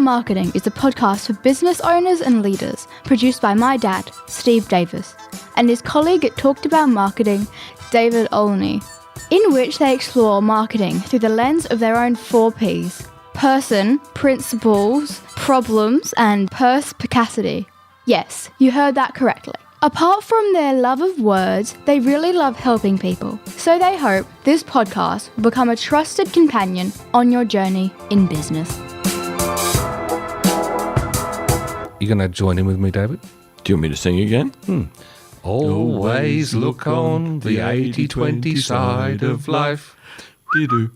Marketing is a podcast for business owners and leaders, produced by my dad, Steve Davis, and his colleague at Talked About Marketing, David Olney, in which they explore marketing through the lens of their own 4 Ps: person, principles, problems, and perspicacity. Yes, you heard that correctly. Apart from their love of words, they really love helping people. So they hope this podcast will become a trusted companion on your journey in business. You going to join in with me, David? Do you want me to sing again? Always look on the 80-20 side of life. Dee-doo,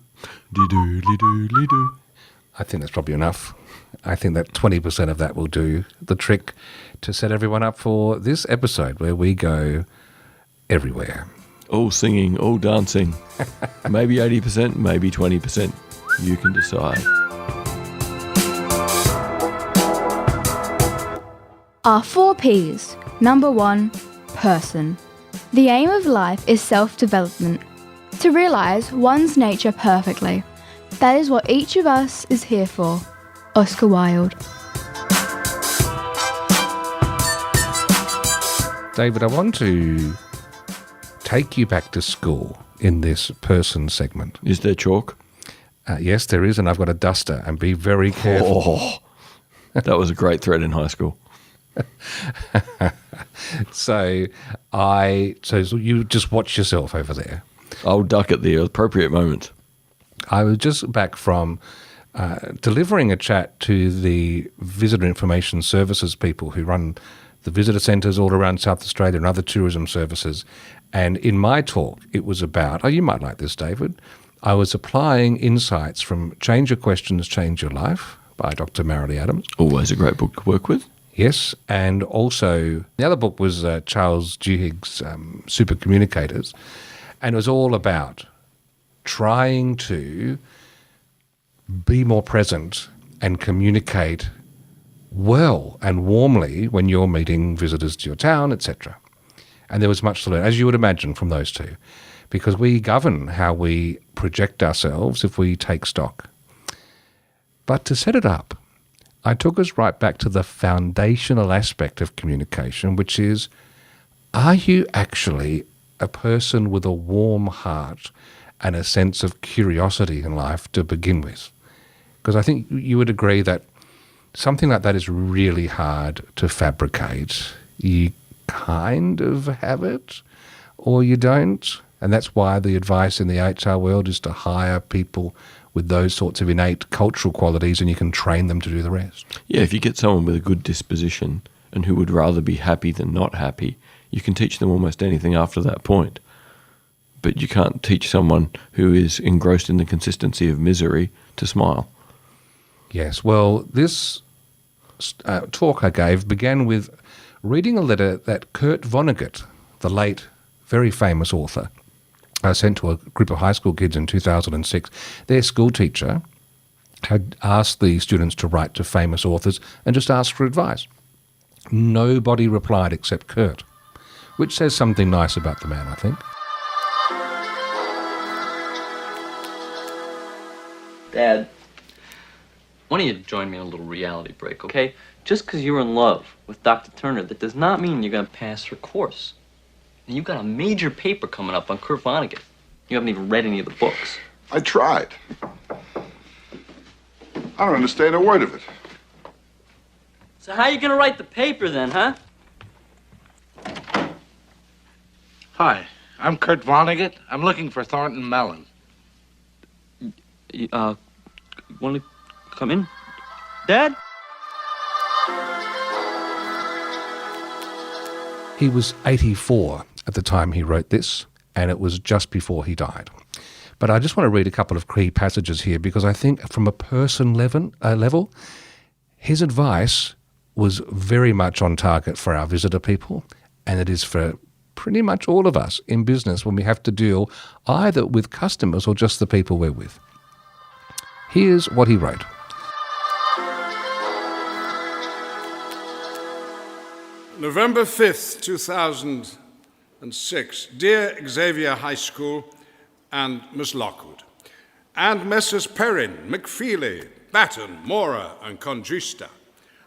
dee-doo, dee-doo, dee-doo. I think that's probably enough. I think that 20% of that will do the trick to set everyone up for this episode where we go everywhere. All singing, all dancing. Maybe 80%, maybe 20%. You can decide. Our 4 Ps. Number 1, person. The aim of life is self-development, to realise one's nature perfectly. That is what each of us is here for. Oscar Wilde. David, I want to take you back to school in this person segment. Is there chalk? Yes, there is, and I've got a duster, and be very careful. Oh, that was a great threat in high school. So you just watch yourself over there. I'll duck at the appropriate moment. I was just back from delivering a chat to the visitor information services people who run the visitor centres all around South Australia and other tourism services. And in my talk, it was about, you might like this, David, I was applying insights from Change Your Questions, Change Your Life by Dr. Marilee Adams. Always a great book to work with. Yes, and also the other book was Charles Duhigg's Super Communicators, and it was all about trying to be more present and communicate well and warmly when you're meeting visitors to your town, etc. And there was much to learn, as you would imagine, from those two, because we govern how we project ourselves if we take stock. But to set it up, I took us right back to the foundational aspect of communication, which is, are you actually a person with a warm heart and a sense of curiosity in life to begin with? Because I think you would agree that something like that is really hard to fabricate. You kind of have it, or you don't. And that's why the advice in the HR world is to hire people with those sorts of innate cultural qualities, and you can train them to do the rest. Yeah, if you get someone with a good disposition and who would rather be happy than not happy, you can teach them almost anything after that point. But you can't teach someone who is engrossed in the consistency of misery to smile. Yes, well, this talk I gave began with reading a letter that Kurt Vonnegut, the late, very famous author, sent to a group of high school kids in 2006. Their school teacher had asked the students to write to famous authors and just ask for advice. Nobody replied except Kurt, which says something nice about the man, I think. Dad, why don't you join me on a little reality break, okay? Just because you're in love with Dr. Turner, that does not mean you're going to pass her course. And you've got a major paper coming up on Kurt Vonnegut. You haven't even read any of the books. I tried. I don't understand a word of it. So how are you going to write the paper then, huh? Hi, I'm Kurt Vonnegut. I'm looking for Thornton Mellon. Want to come in? Dad? He was 84 at the time he wrote this, and it was just before he died. But I just want to read a couple of key passages here because I think from a person level, his advice was very much on target for our visitor people, and it is for pretty much all of us in business when we have to deal either with customers or just the people we're with. Here's what he wrote. November 5th, 2006. Dear Xavier High School and Miss Lockwood, and Messrs. Perrin, McFeely, Baton, Mora, and Conquista.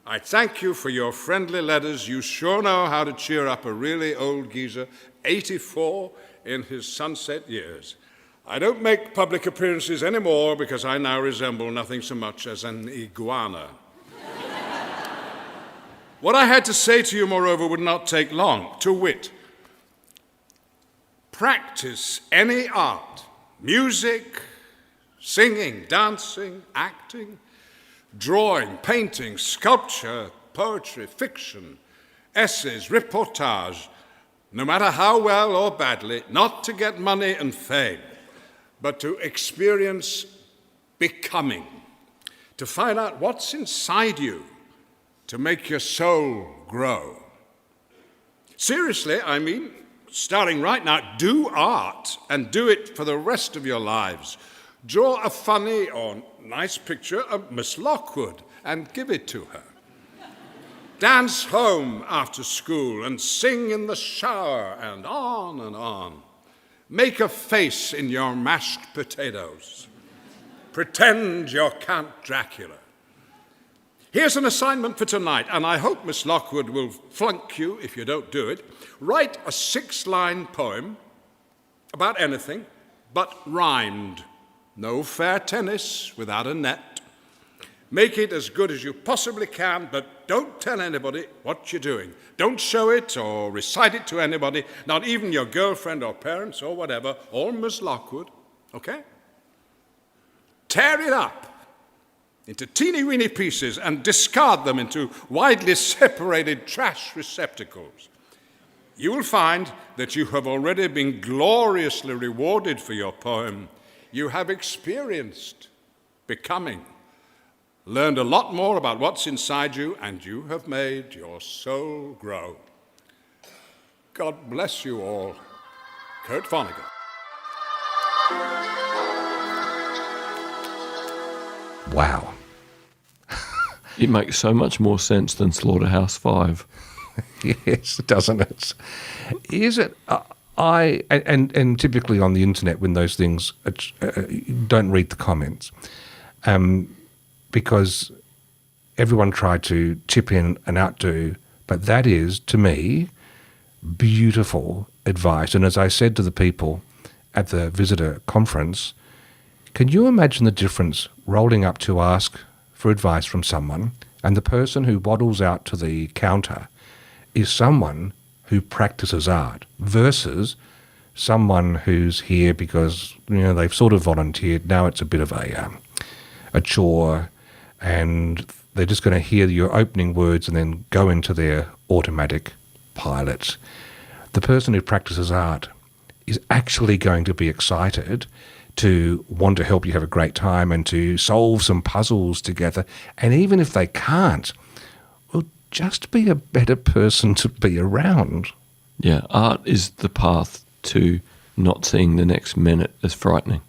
I thank you for your friendly letters. You sure know how to cheer up a really old geezer, 84 in his sunset years. I don't make public appearances anymore because I now resemble nothing so much as an iguana. What I had to say to you, moreover, would not take long, to wit. Practice any art, music, singing, dancing, acting, drawing, painting, sculpture, poetry, fiction, essays, reportage, no matter how well or badly, not to get money and fame, but to experience becoming, to find out what's inside you, to make your soul grow. Seriously, I mean, starting right now, do art and do it for the rest of your lives. Draw a funny or nice picture of Miss Lockwood and give it to her. Dance home after school and sing in the shower and on and on. Make a face in your mashed potatoes. Pretend you're Count Dracula. Here's an assignment for tonight, and I hope Miss Lockwood will flunk you if you don't do it. Write a 6-line poem about anything, but rhymed. No fair tennis without a net. Make it as good as you possibly can, but don't tell anybody what you're doing. Don't show it or recite it to anybody, not even your girlfriend or parents or whatever, or Miss Lockwood, okay? Tear it up into teeny-weeny pieces and discard them into widely separated trash receptacles. You will find that you have already been gloriously rewarded for your poem. You have experienced becoming, learned a lot more about what's inside you, and you have made your soul grow. God bless you all. Kurt Vonnegut. Wow. It makes so much more sense than Slaughterhouse-Five. Yes, doesn't it? Is it? And typically on the internet, when those things don't read the comments, because everyone tried to chip in and outdo, but that is, to me, beautiful advice. And as I said to the people at the visitor conference, can you imagine the difference rolling up to ask for advice from someone, and the person who waddles out to the counter is someone who practices art versus someone who's here because, you know, they've sort of volunteered. Now it's a bit of a chore, and they're just going to hear your opening words and then go into their automatic pilot. The person who practices art is actually going to be excited to want to help you have a great time and to solve some puzzles together. And even if they can't, well, just be a better person to be around. Yeah, art is the path to not seeing the next minute as frightening.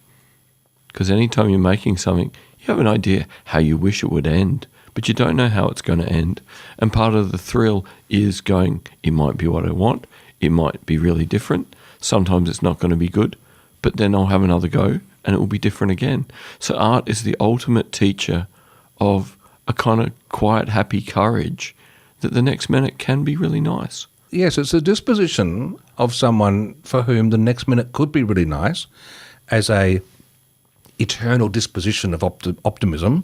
Because anytime you're making something, you have an idea how you wish it would end, but you don't know how it's going to end. And part of the thrill is going, it might be what I want, it might be really different, sometimes it's not going to be good, but then I'll have another go and it will be different again. So art is the ultimate teacher of a kind of quiet, happy courage that the next minute can be really nice. Yes, it's a disposition of someone for whom the next minute could be really nice, as a eternal disposition of optimism.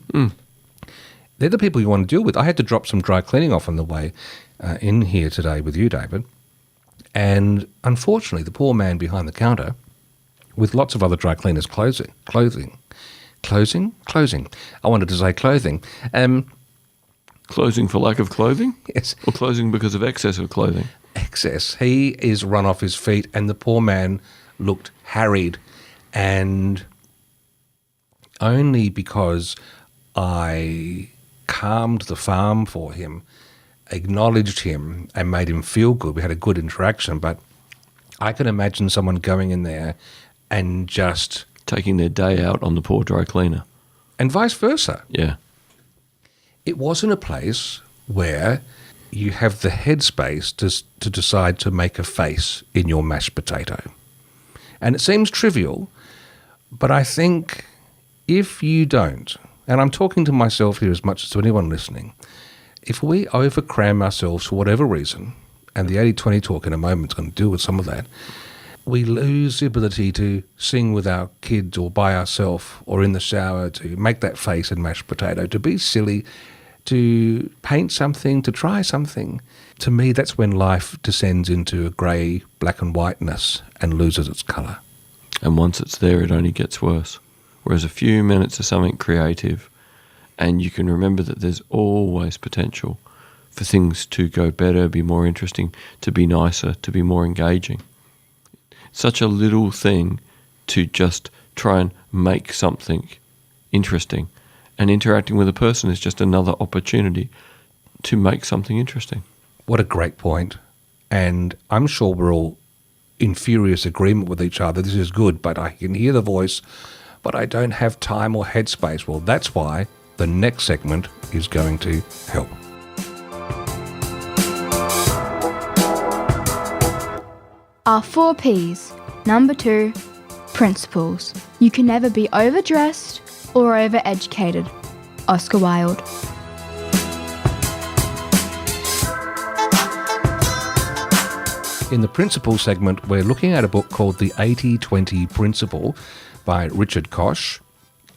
They're the people you want to deal with. I had to drop some dry cleaning off on the way in here today with you, David. And unfortunately, the poor man behind the counter, with lots of other dry cleaners closing. I wanted to say clothing. Closing for lack of clothing? Yes. Or closing because of excess of clothing? Excess. He is run off his feet, and the poor man looked harried. And only because I calmed the farm for him, acknowledged him, and made him feel good, we had a good interaction. But I can imagine someone going in there and just taking their day out on the poor dry cleaner. And vice versa. Yeah. It wasn't a place where you have the headspace to decide to make a face in your mashed potato. And it seems trivial, but I think if you don't and I'm talking to myself here as much as to anyone listening, if we overcram ourselves for whatever reason, and the 80-20 talk in a moment is going to deal with some of that, we lose the ability to sing with our kids or by ourselves or in the shower, to make that face and mashed potato, to be silly, to paint something, to try something. To me, that's when life descends into a grey, black and whiteness and loses its colour. And once it's there, it only gets worse. Whereas a few minutes of something creative, and you can remember that there's always potential for things to go better, be more interesting, to be nicer, to be more engaging. Such a little thing to just try and make something interesting. And interacting with a person is just another opportunity to make something interesting. What a great point. And I'm sure we're all in furious agreement with each other. This is good, but I can hear the voice, but I don't have time or headspace. Well, that's why the next segment is going to help. Our 4 Ps. Number 2, principles. You can never be overdressed or overeducated. Oscar Wilde. In the principle segment, we're looking at a book called The 80-20 Principle by Richard Koch.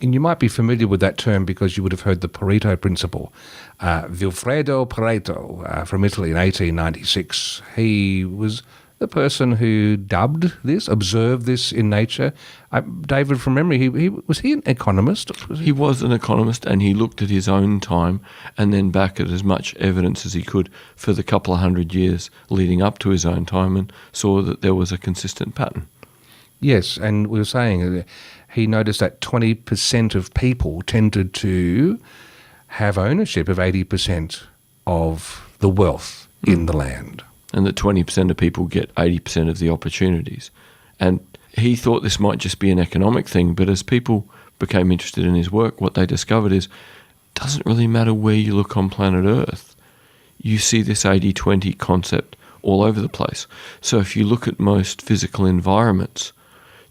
And you might be familiar with that term because you would have heard the Pareto principle. Vilfredo Pareto from Italy in 1896. He was the person who observed this in nature. David, from memory, was he an economist? He was an economist, and he looked at his own time and then back at as much evidence as he could for the couple of 100 years leading up to his own time, and saw that there was a consistent pattern. Yes, and we were saying he noticed that 20% of people tended to have ownership of 80% of the wealth in the land. And that 20% of people get 80% of the opportunities. And he thought this might just be an economic thing, but as people became interested in his work, what they discovered is it doesn't really matter where you look on planet Earth. You see this 80-20 concept all over the place. So if you look at most physical environments,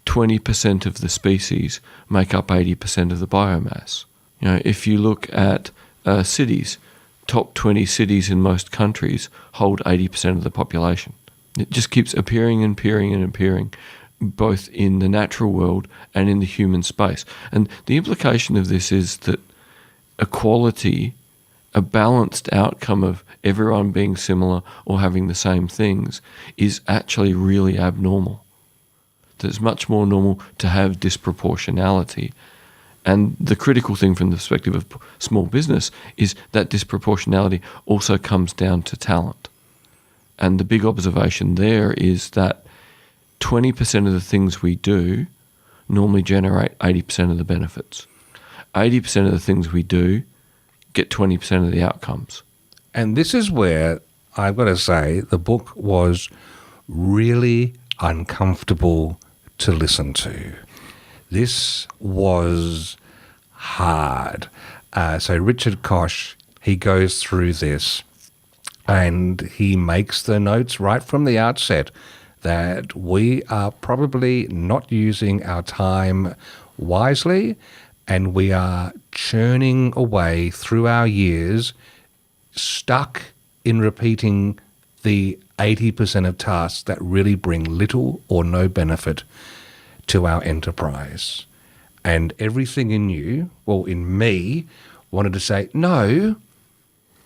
20% of the species make up 80% of the biomass. You know, if you look at cities, top 20 cities in most countries hold 80% of the population. It just keeps appearing and appearing and appearing, both in the natural world and in the human space. And the implication of this is that equality, a balanced outcome of everyone being similar or having the same things, is actually really abnormal. That it's much more normal to have disproportionality. And the critical thing from the perspective of small business is that disproportionality also comes down to talent. And the big observation there is that 20% of the things we do normally generate 80% of the benefits. 80% of the things we do get 20% of the outcomes. And this is where, I've got to say, the book was really uncomfortable to listen to. This was hard. So Richard Koch, he goes through this and he makes the notes right from the outset that we are probably not using our time wisely, and we are churning away through our years, stuck in repeating the 80% of tasks that really bring little or no benefit to our enterprise. And everything in you, well, in me, wanted to say, no,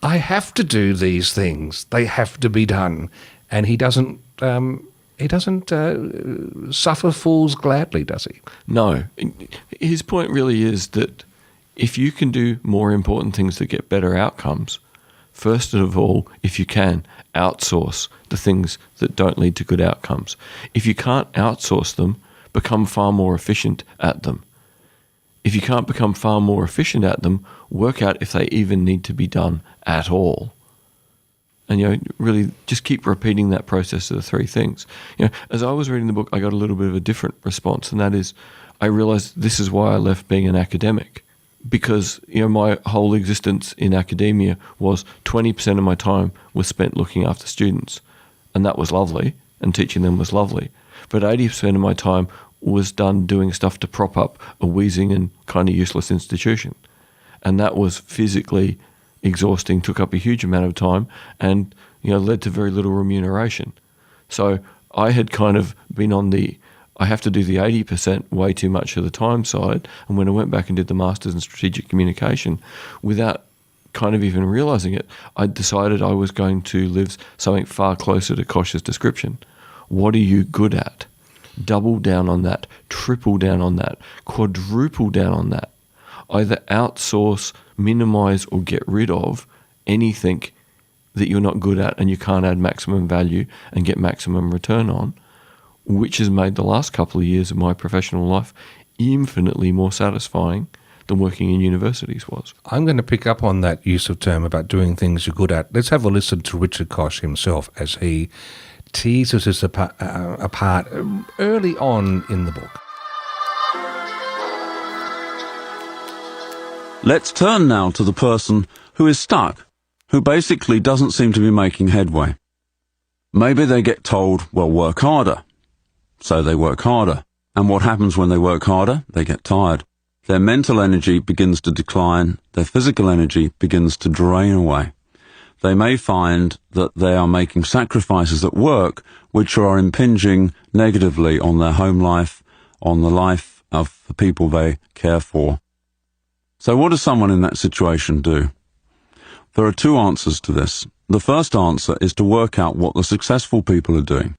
I have to do these things. They have to be done. And he doesn't suffer fools gladly, does he? No. His point really is that if you can do more important things that get better outcomes, first of all, if you can, outsource the things that don't lead to good outcomes. If you can't outsource them, become far more efficient at them. If you can't become far more efficient at them, work out if they even need to be done at all. And, really just keep repeating that process of the 3 things. As I was reading the book, I got a little bit of a different response, and that is I realized this is why I left being an academic. Because, my whole existence in academia was 20% of my time was spent looking after students, and that was lovely, and teaching them was lovely. But 80% of my time was done doing stuff to prop up a wheezing and kind of useless institution. And that was physically exhausting, took up a huge amount of time, and led to very little remuneration. So I had kind of been on I have to do the 80% way too much of the time side. And when I went back and did the Masters in Strategic Communication, without kind of even realizing it, I decided I was going to live something far closer to Koch's description. What are you good at? Double down on that, triple down on that, quadruple down on that. Either outsource, minimize, or get rid of anything that you're not good at and you can't add maximum value and get maximum return on, which has made the last couple of years of my professional life infinitely more satisfying than working in universities was. I'm going to pick up on that use of term about doing things you're good at. Let's have a listen to Richard Koch himself as he teases us apart early on in the book. Let's turn now to the person who is stuck, who basically doesn't seem to be making headway. Maybe they get told, well, work harder. So they work harder. And what happens when they work harder? They get tired. Their mental energy begins to decline. Their physical energy begins to drain away. They may find that they are making sacrifices at work which are impinging negatively on their home life, on the life of the people they care for. So what does someone in that situation do? There are two answers to this. The first answer is to work out what the successful people are doing.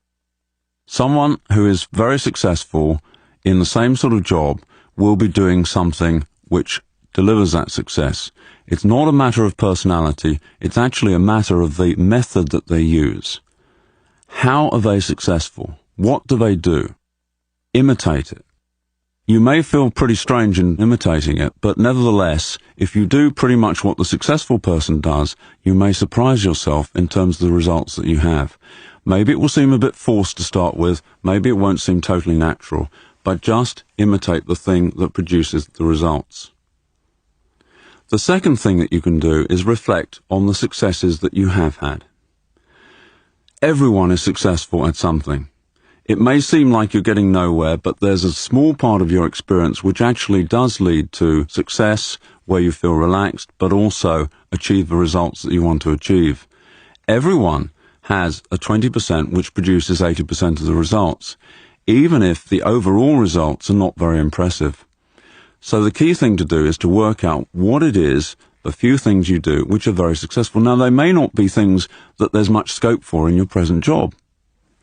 Someone who is very successful in the same sort of job will be doing something which delivers that success. It's not a matter of personality, it's actually a matter of the method that they use. How are they successful? What do they do? Imitate it. You may feel pretty strange in imitating it, but nevertheless, if you do pretty much what the successful person does, you may surprise yourself in terms of the results that you have. Maybe it will seem a bit forced to start with, maybe it won't seem totally natural, but just imitate the thing that produces the results. The second thing that you can do is reflect on the successes that you have had. Everyone is successful at something. It may seem like you're getting nowhere, but there's a small part of your experience which actually does lead to success, where you feel relaxed, but also achieve the results that you want to achieve. Everyone has a 20% which produces 80% of the results, even if the overall results are not very impressive. So the key thing to do is to work out what it is, the few things you do, which are very successful. Now, they may not be things that there's much scope for in your present job,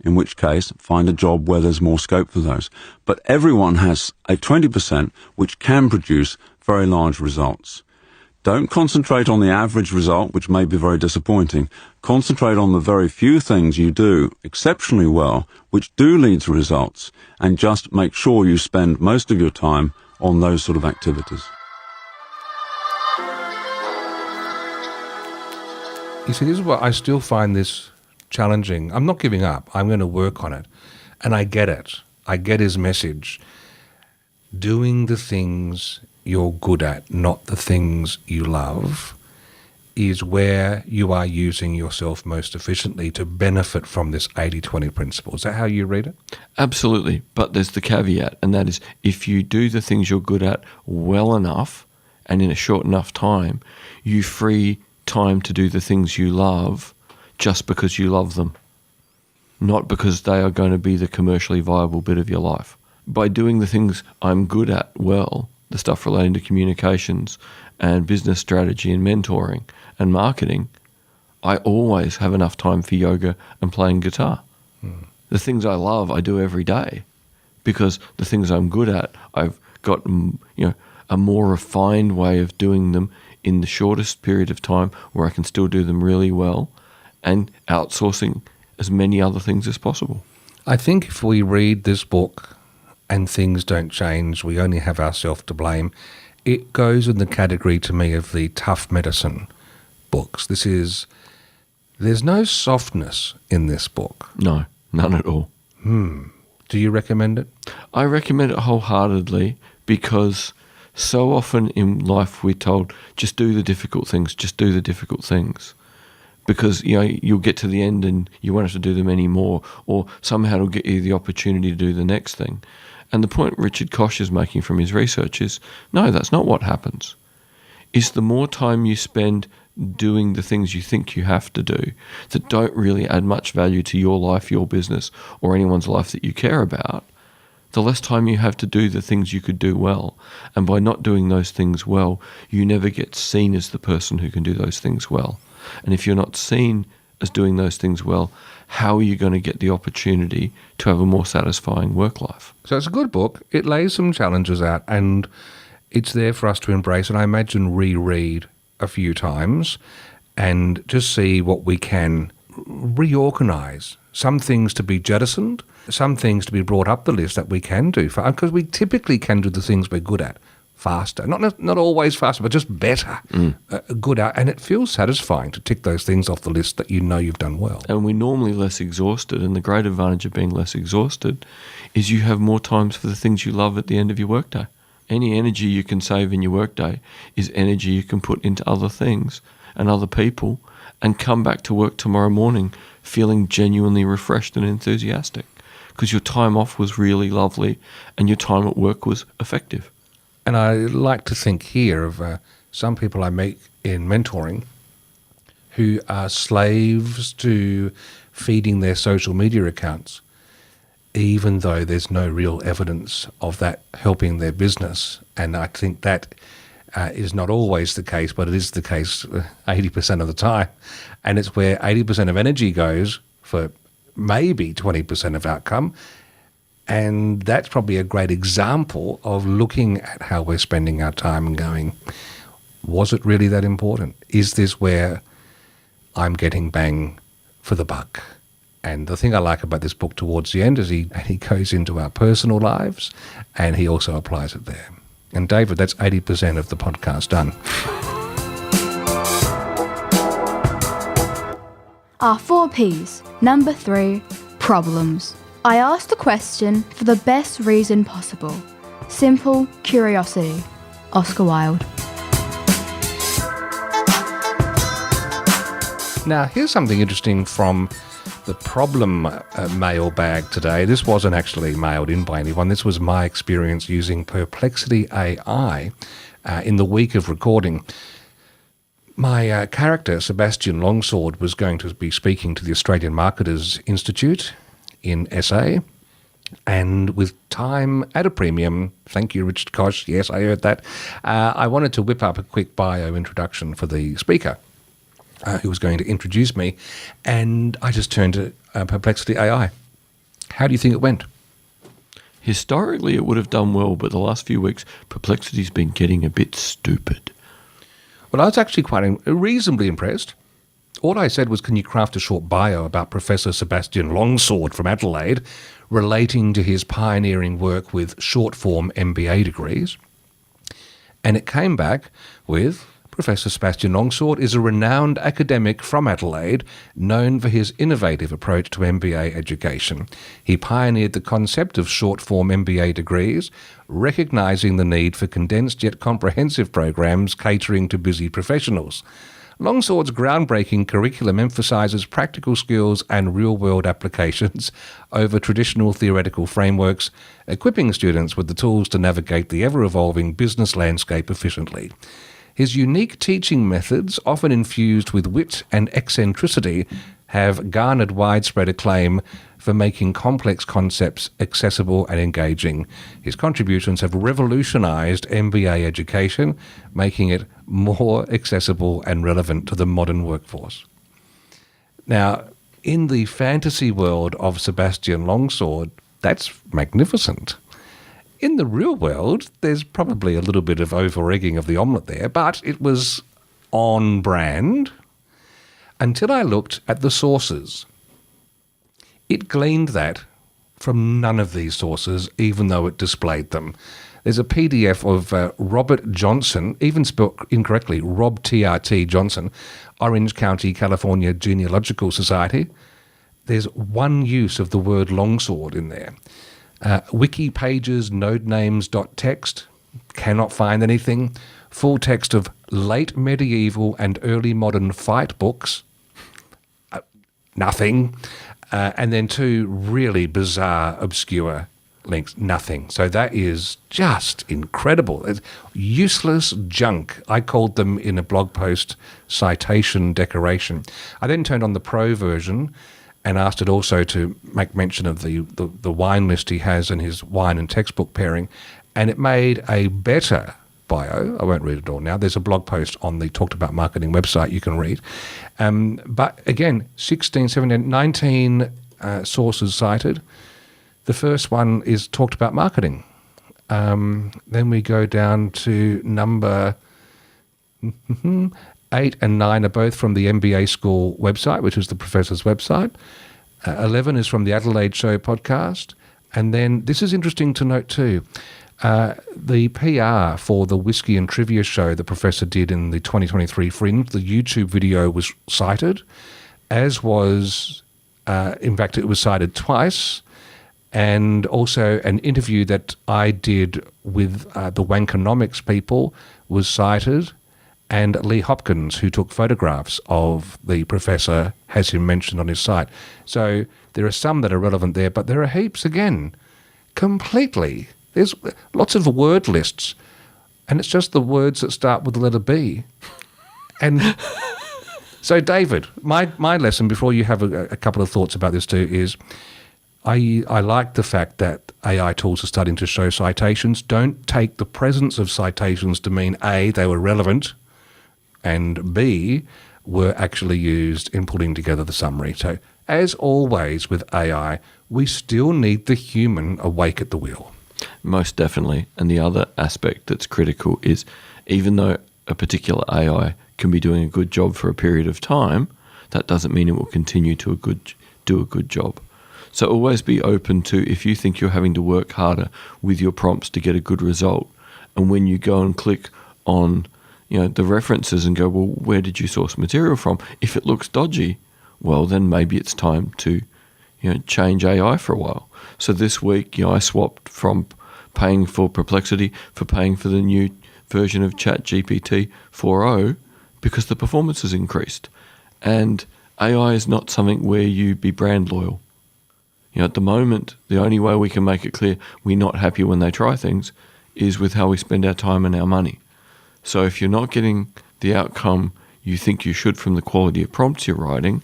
in which case, find a job where there's more scope for those. But everyone has a 20% which can produce very large results. Don't concentrate on the average result, which may be very disappointing. Concentrate on the very few things you do exceptionally well, which do lead to results, and just make sure you spend most of your time on those sort of activities. You see, this is what I still find this challenging. I'm not giving up. I'm going to work on it. And I get it. I get his message. Doing the things you're good at, not the things you love, is where you are using yourself most efficiently to benefit from this 80-20 principle. Is that how you read it? Absolutely. But there's the caveat, and that is if you do the things you're good at well enough and in a short enough time, you free time to do the things you love just because you love them, not because they are going to be the commercially viable bit of your life. By doing the things I'm good at well, the stuff relating to communications and business strategy and mentoring and marketing, I always have enough time for yoga and playing guitar. The things I love, I do every day, because the things I'm good at, I've got a more refined way of doing them in the shortest period of time where I can still do them really well, and outsourcing as many other things as possible. I think if we read this book and things don't change, we only have ourselves to blame, it goes in the category to me of the tough medicine books. There's no softness in this book. No, none at all. Do you recommend it? I recommend it wholeheartedly, because so often in life we're told, just do the difficult things, just do the difficult things. Because you'll get to the end and you won't have to do them anymore, or somehow it'll get you the opportunity to do the next thing. And the point Richard Koch is making from his research is, no, that's not what happens. is the more time you spend doing the things you think you have to do that don't really add much value to your life, your business, or anyone's life that you care about, the less time you have to do the things you could do well. And by not doing those things well, you never get seen as the person who can do those things well. And if you're not seen as doing those things well, how are you going to get the opportunity to have a more satisfying work life? So it's a good book. It lays some challenges out, and it's there for us to embrace, and I imagine reread a few times and just see what we can reorganise. Some things to be jettisoned, some things to be brought up the list that we can do, because we typically can do the things we're good at faster. Not always faster, but just better. Good at, and it feels satisfying to tick those things off the list that you know you've done well. And we're normally less exhausted, and the great advantage of being less exhausted is you have more times for the things you love at the end of your workday. Any energy you can save in your workday is energy you can put into other things and other people and come back to work tomorrow morning feeling genuinely refreshed and enthusiastic because your time off was really lovely and your time at work was effective. And I like to think here of some people I meet in mentoring who are slaves to feeding their social media accounts, even though there's no real evidence of that helping their business. And I think that is not always the case, but it is the case 80% of the time. And it's where 80% of energy goes for maybe 20% of outcome. And that's probably a great example of looking at how we're spending our time and going, was it really that important? Is this where I'm getting bang for the buck? And the thing I like about this book towards the end is he goes into our personal lives and he also applies it there. And David, that's 80% of the podcast done. Our 4 Ps. Number 3, problems. I asked the question for the best reason possible. Simple curiosity. Oscar Wilde. Now, here's something interesting from the problem mailbag today. This wasn't actually mailed in by anyone. This was my experience using Perplexity AI in the week of recording. My character, Sebastian Longsword, was going to be speaking to the Australian Marketers Institute in SA, and with time at a premium, thank you, Richard Koch, yes, I heard that, I wanted to whip up a quick bio introduction for the speaker who was going to introduce me, and I just turned to Perplexity AI. How do you think it went? Historically, it would have done well, but the last few weeks, Perplexity's been getting a bit stupid. Well, I was actually quite reasonably impressed. All I said was, can you craft a short bio about Professor Sebastian Longsword from Adelaide relating to his pioneering work with short-form MBA degrees? And it came back with, Professor Sebastian Longsword is a renowned academic from Adelaide, known for his innovative approach to MBA education. He pioneered the concept of short-form MBA degrees, recognising the need for condensed yet comprehensive programs catering to busy professionals. Longsword's groundbreaking curriculum emphasises practical skills and real-world applications over traditional theoretical frameworks, equipping students with the tools to navigate the ever-evolving business landscape efficiently. His unique teaching methods, often infused with wit and eccentricity, have garnered widespread acclaim for making complex concepts accessible and engaging. His contributions have revolutionised MBA education, making it more accessible and relevant to the modern workforce. Now, in the fantasy world of Sebastian Longsword, that's magnificent. In the real world, there's probably a little bit of over-egging of the omelette there, but it was on brand until I looked at the sources. It gleaned that from none of these sources, even though it displayed them. There's a PDF of Robert Johnson, even spelled incorrectly, Rob TRT Johnson, Orange County, California Genealogical Society. There's one use of the word longsword in there. Wiki pages, nodenames.txt, cannot find anything. Full text of late medieval and early modern fight books, nothing. And then 2 really bizarre, obscure links, nothing. So that is just incredible. It's useless junk. I called them in a blog post citation decoration. I then turned on the pro version and asked it also to make mention of the wine list he has in his wine and textbook pairing, and it made a better bio. I won't read it all now. There's a blog post on the Talked About Marketing website you can read. But again, 16, 17, 19 sources cited. The first one is Talked About Marketing. Then we go down to number 8 and 9 are both from the MBA school website, which is the professor's website. 11 is from the Adelaide Show podcast. And then this is interesting to note too. The PR for the Whiskey and Trivia show the professor did in the 2023 Fringe, the YouTube video was cited, as was, in fact, it was cited twice, and also an interview that I did with the Wankonomics people was cited, and Lee Hopkins, who took photographs of the professor, has him mentioned on his site. So there are some that are relevant there, but there are heaps, again, completely. There's lots of word lists, and it's just the words that start with the letter B. And so, David, my lesson, before you have a couple of thoughts about this too, is I like the fact that AI tools are starting to show citations. Don't take the presence of citations to mean A, they were relevant, and B, were actually used in putting together the summary. So, as always with AI, we still need the human awake at the wheel. Most definitely. And the other aspect that's critical is even though a particular AI can be doing a good job for a period of time, that doesn't mean it will continue to do a good job. So always be open to, if you think you're having to work harder with your prompts to get a good result, and when you go and click on the references and go, well, where did you source material from? If it looks dodgy, well, then maybe it's time to change AI for a while. So this week, I swapped from paying for Perplexity for paying for the new version of ChatGPT 4.0 because the performance has increased. And AI is not something where you be brand loyal. At the moment, the only way we can make it clear we're not happy when they try things is with how we spend our time and our money. So if you're not getting the outcome you think you should from the quality of prompts you're writing,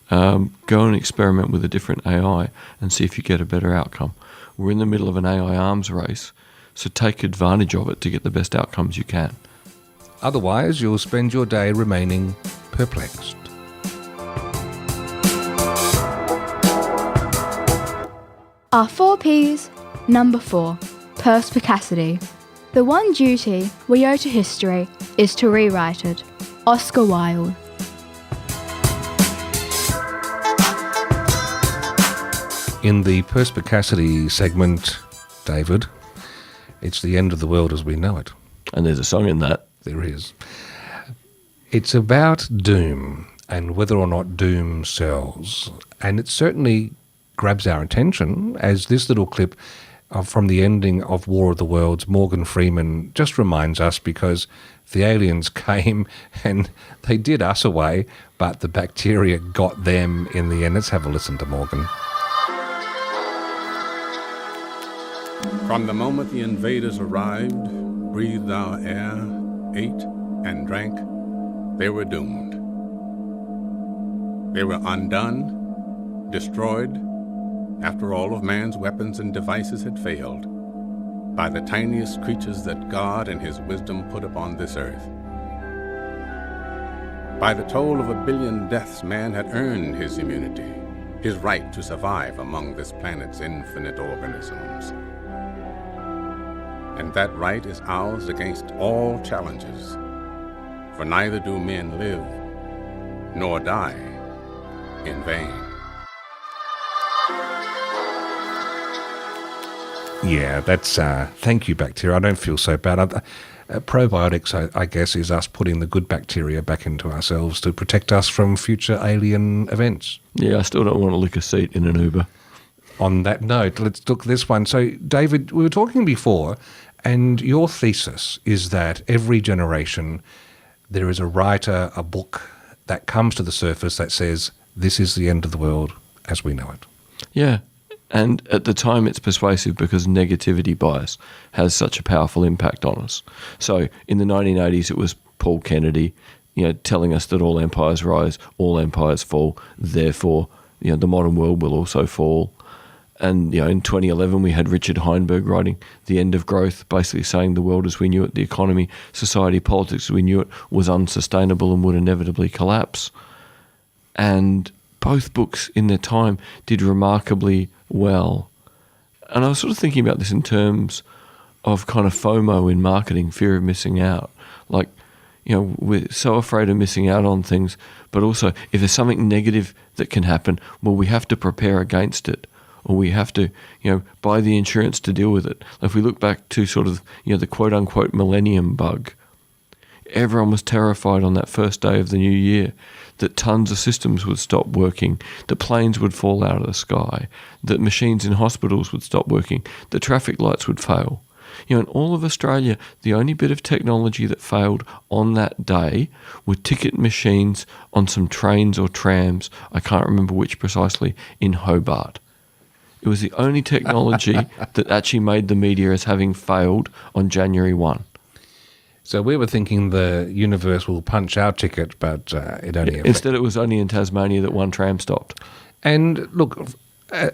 go and experiment with a different AI and see if you get a better outcome. We're in the middle of an AI arms race, so take advantage of it to get the best outcomes you can. Otherwise, you'll spend your day remaining perplexed. Our 4 Ps. Number 4. Perspicacity. The one duty we owe to history is to rewrite it. Oscar Wilde. In the Perspicacity segment, David, it's the end of the world as we know it. And there's a song in that. There is. It's about doom and whether or not doom sells. And it certainly grabs our attention, as this little clip from the ending of War of the Worlds, Morgan Freeman, just reminds us, because the aliens came and they did us away, but the bacteria got them in the end. Let's have a listen to Morgan. From the moment the invaders arrived, breathed our air, ate and drank, they were doomed. They were undone, destroyed, after all of man's weapons and devices had failed, by the tiniest creatures that God in his wisdom put upon this earth. By the toll of 1 billion deaths, man had earned his immunity, his right to survive among this planet's infinite organisms. And that right is ours against all challenges, for neither do men live nor die in vain. Yeah, that's thank you, bacteria. I don't feel so bad. Probiotics, I guess, is us putting the good bacteria back into ourselves to protect us from future alien events. Yeah, I still don't want to lick a seat in an Uber. On that note, let's look at this one. So, David, we were talking before, and your thesis is that every generation there is a writer, a book that comes to the surface that says, this is the end of the world as we know it. Yeah, And at the time, it's persuasive because negativity bias has such a powerful impact on us. So in the 1980s, it was Paul Kennedy, telling us that all empires rise, all empires fall. Therefore, the modern world will also fall. And in 2011, we had Richard Heinberg writing The End of Growth, basically saying the world as we knew it, the economy, society, politics as we knew it, was unsustainable and would inevitably collapse. And both books in their time did remarkably well. And I was sort of thinking about this in terms of kind of FOMO in marketing, fear of missing out. Like, we're so afraid of missing out on things, but also if there's something negative that can happen, well, we have to prepare against it, or we have to, buy the insurance to deal with it. If we look back to sort of, the quote-unquote millennium bug, everyone was terrified on that first day of the new year that tons of systems would stop working, that planes would fall out of the sky, that machines in hospitals would stop working, that traffic lights would fail. In all of Australia, the only bit of technology that failed on that day were ticket machines on some trains or trams, I can't remember which precisely, in Hobart. It was the only technology that actually made the media as having failed on January 1. So we were thinking the universe will punch our ticket, but it only... Instead, it was only in Tasmania that one tram stopped. And look,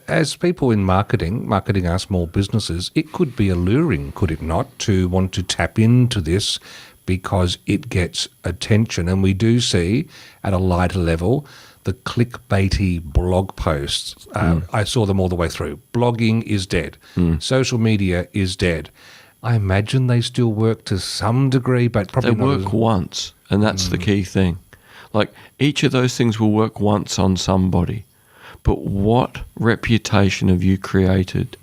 as people in marketing our small businesses, it could be alluring, could it not, to want to tap into this because it gets attention. And we do see, at a lighter level, the clickbaity blog posts. I saw them all the way through. Blogging is dead. Social media is dead. I imagine they still work to some degree, but probably they work once, and that's the key thing. Like, each of those things will work once on somebody, but what reputation have you created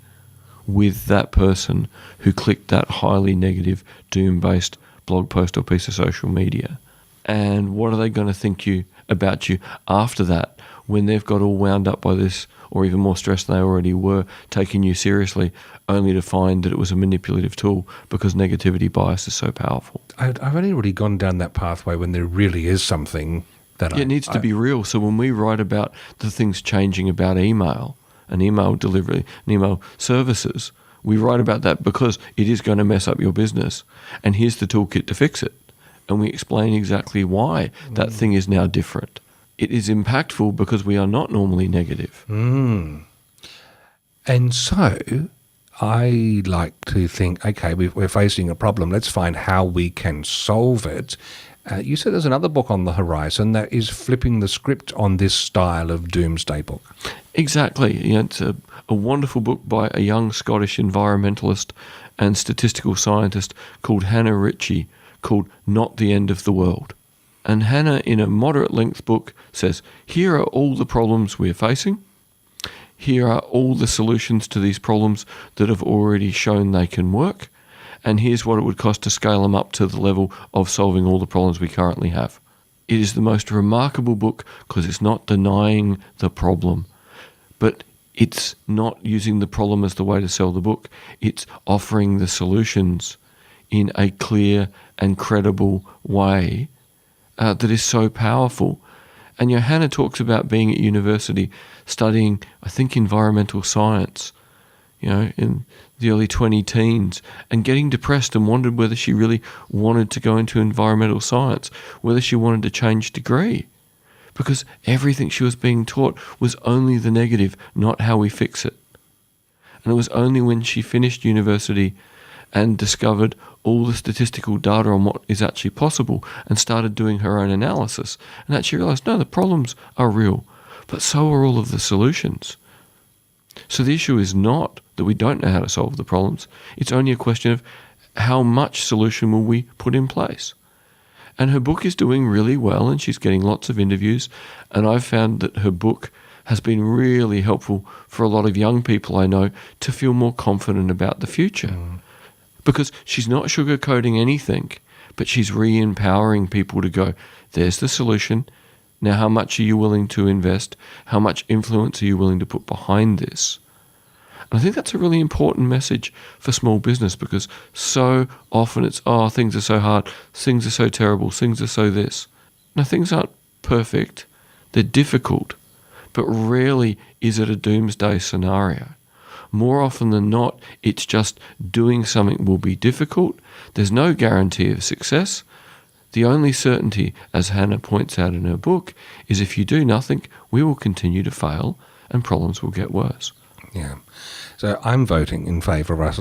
with that person who clicked that highly negative, doom-based blog post or piece of social media? And what are they going to think about you after that when they've got all wound up by this, or even more stressed than they already were, taking you seriously, only to find that it was a manipulative tool because negativity bias is so powerful? I've only really gone down that pathway when there really is something that it needs to be real. So when we write about the things changing about email and email delivery and email services, we write about that because it is going to mess up your business. And here's the toolkit to fix it. And we explain exactly why that thing is now different. It is impactful because we are not normally negative. And so I like to think, okay, we're facing a problem. Let's find how we can solve it. You said there's another book on the horizon that is flipping the script on this style of doomsday book. Exactly. It's a wonderful book by a young Scottish environmentalist and statistical scientist called Hannah Ritchie, called Not the End of the World. And Hannah, in a moderate-length book, says, here are all the problems we're facing. Here are all the solutions to these problems that have already shown they can work. And here's what it would cost to scale them up to the level of solving all the problems we currently have. It is the most remarkable book because it's not denying the problem, but it's not using the problem as the way to sell the book. It's offering the solutions in a clear and credible way that is so powerful. And Hannah talks about being at university studying, I think, environmental science, in the early 20-teens, and getting depressed and wondered whether she really wanted to go into environmental science, whether she wanted to change degree, because everything she was being taught was only the negative, not how we fix it. And it was only when she finished university and discovered all the statistical data on what is actually possible and started doing her own analysis, and actually realised, no, the problems are real, but so are all of the solutions. So the issue is not that we don't know how to solve the problems. It's only a question of how much solution will we put in place. And her book is doing really well, and she's getting lots of interviews, and I've found that her book has been really helpful for a lot of young people I know to feel more confident about the future. Because she's not sugarcoating anything, but she's re-empowering people to go, there's the solution. Now, how much are you willing to invest? How much influence are you willing to put behind this? And I think that's a really important message for small business, because so often it's, things are so hard, things are so terrible, things are so this. Now, things aren't perfect. They're difficult. But rarely is it a doomsday scenario. more often than not, it's just doing something will be difficult. There's no guarantee of success. The only certainty, as Hannah points out in her book, is if you do nothing, we will continue to fail and problems will get worse. Yeah. So I'm voting in favour of us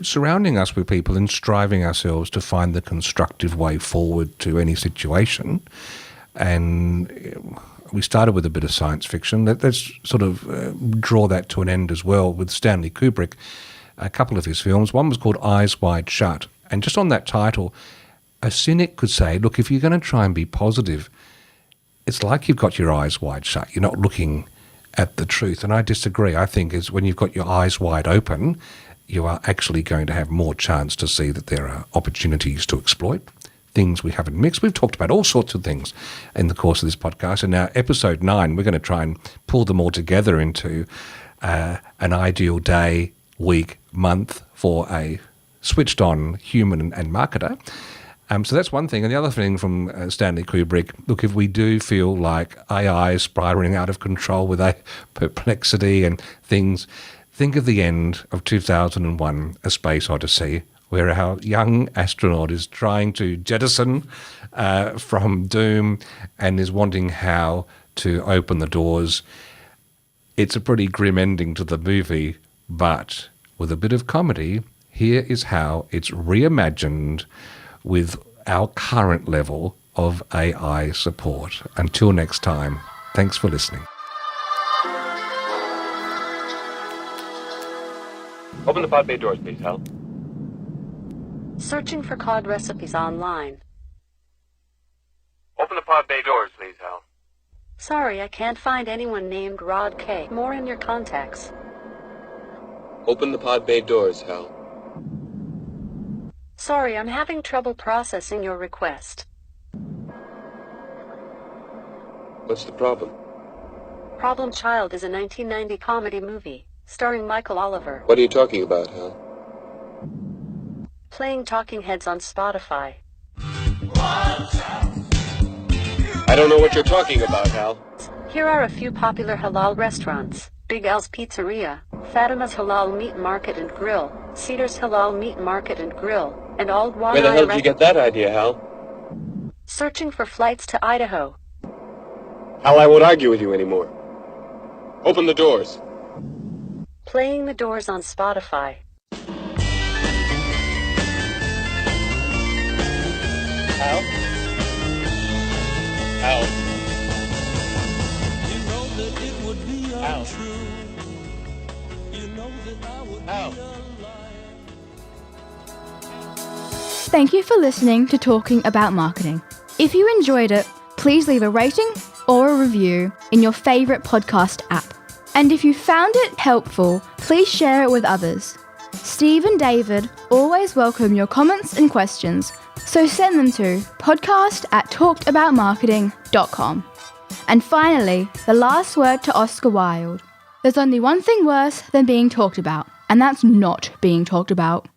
surrounding us with people and striving ourselves to find the constructive way forward to any situation. And we started with a bit of science fiction. Let's sort of draw that to an end as well with Stanley Kubrick, a couple of his films. One was called Eyes Wide Shut. And just on that title, a cynic could say, look, if you're going to try and be positive, it's like you've got your eyes wide shut. You're not looking at the truth. And I disagree. I think is when you've got your eyes wide open, you are actually going to have more chance to see that there are opportunities to exploit, things we haven't mixed. We've talked about all sorts of things in the course of this podcast. And now episode 9, we're going to try and pull them all together into an ideal day, week, month for a switched on human and marketer. So that's one thing. And the other thing from Stanley Kubrick, look, if we do feel like AI is spiraling out of control with a perplexity and things, think of the end of 2001, A Space Odyssey, where our young astronaut is trying to jettison from doom and is wanting how to open the doors. It's a pretty grim ending to the movie, but with a bit of comedy, here is how it's reimagined with our current level of AI support. Until next time, thanks for listening. Open the pod bay doors, please, Hal. Searching for cod recipes online. Open the pod bay doors, please, Hal. Sorry, I can't find anyone named Rod K. More in your contacts. Open the pod bay doors, Hal. Sorry, I'm having trouble processing your request. What's the problem? Problem Child is a 1990 comedy movie, starring Michael Oliver. What are you talking about, Hal? Playing Talking Heads on Spotify. I don't know what you're talking about, Hal. Here are a few popular halal restaurants. Big Al's Pizzeria, Fatima's Halal Meat Market and Grill, Cedar's Halal Meat Market and Grill, and Old One Where the Eye hell did you get that idea, Hal? Searching for flights to Idaho. Hal, I won't argue with you anymore. Open the doors. Playing The Doors on Spotify. Hal? Hal? You know that it would be Hal? untrue. You know that I would Hal? be a liar. Thank you for listening to Talking About Marketing. If you enjoyed it, please leave a rating or a review in your favourite podcast app. And if you found it helpful, please share it with others. Steve and David always welcome your comments and questions, so send them to podcast@talkedaboutmarketing.com. And finally, the last word to Oscar Wilde. There's only one thing worse than being talked about, and that's not being talked about.